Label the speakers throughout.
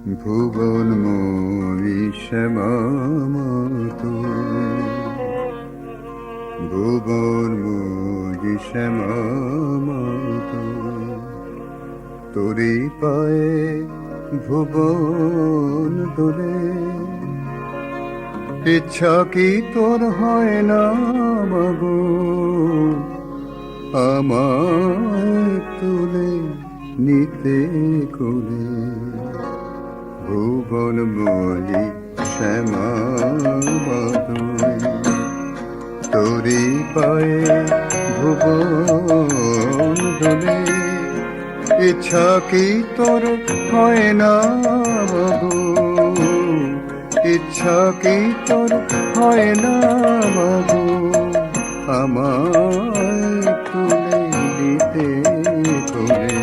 Speaker 1: ভুবন মোরি শ্যামামত, ভুবন মোরি শ্যামামত, তোরি পায়ে ভুবন তোরে। ইচ্ছা কি তোর হয় না মাগো, আমায় তুলে নিতে কোলে। ভুবন মোরি শ্যামামত, তোরি পায়ে ভুবন দোলে। ইচ্ছা কি তোর হয় না বাবু, ইচ্ছা কি তোর হয় না বাবু, আমায় তুলে দিতে তোলে।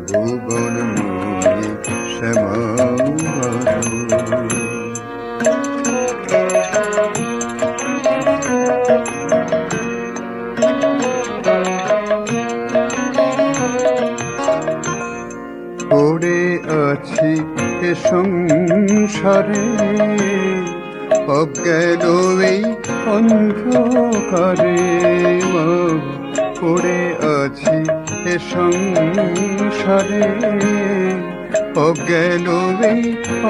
Speaker 1: ভুবন মোরি শ্যামামত। পড়ে আছি এ সংসারে, অজ্ঞান এই অন্ধকারে। পড়ে আছি এ সংসারে, অজ্ঞান এই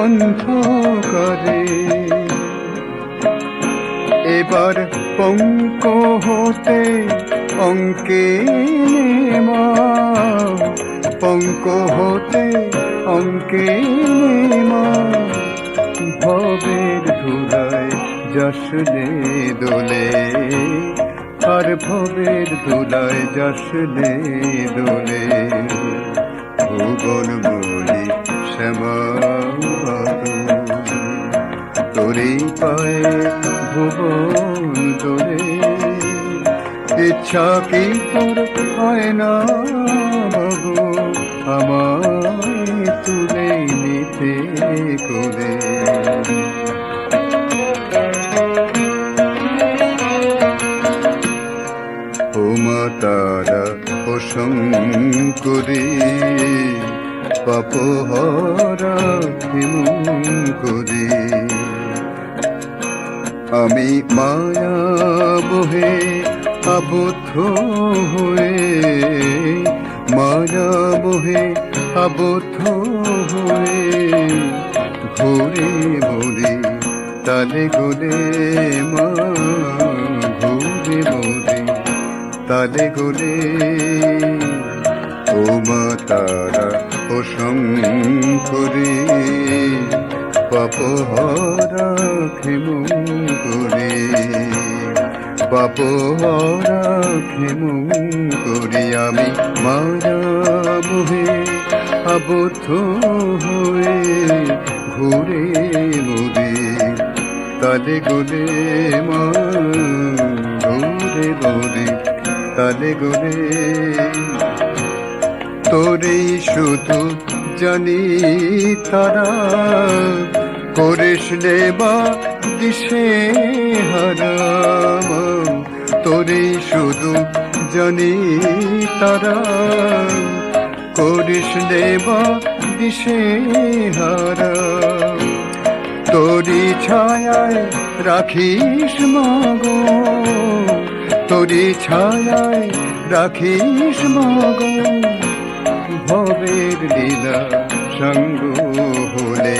Speaker 1: অন্ধকারে। এবার পঙ্ক হতে অঙ্কে নেমা, পঙ্ক হতে অঙ্কে নেমা। ভবের ধুলায় যশনে দোলে, আর ভবের ধুলায় যশনে দোলে। ভুবন মোরি শ্যামামত, তোরি পায়ে ভুবন দোলে। ইচ্ছা কি তোর হয় না বাবু, আমায় তুলে নিতে কোলে। ও মা তারা ও শঙ্করী, পাপহরা ক্ষেমঙ্করী। আমি মায়া বহে আবদ্ধ হয়ে, মায়া বহে আবদ্ধ হয়ে। ঘুরে মরি তালে গোলে মা, ঘুরে মরি তালে গোলে। ও মা তারা ও শঙ্করী, পাপহরা ক্ষেমঙ্করী। পাপহরা ক্ষেমঙ্করী। আমি মায়া মোহে আবদ্ধ হয়ে, ঘুরে মরি তালে গোলে মা, ঘুরে মরি তালে গোলে। তোরেই শুধু জানি তারা, করিস বা দিশে হারা। তোরেই শুধু জানি তারা, করিস বা দিশে হারা। তোরি ছায়ায় রাখিস মাগো, তোরি ছায়ায় রাখিস মাগো। ভবের লীলা সঙ্গ হলে,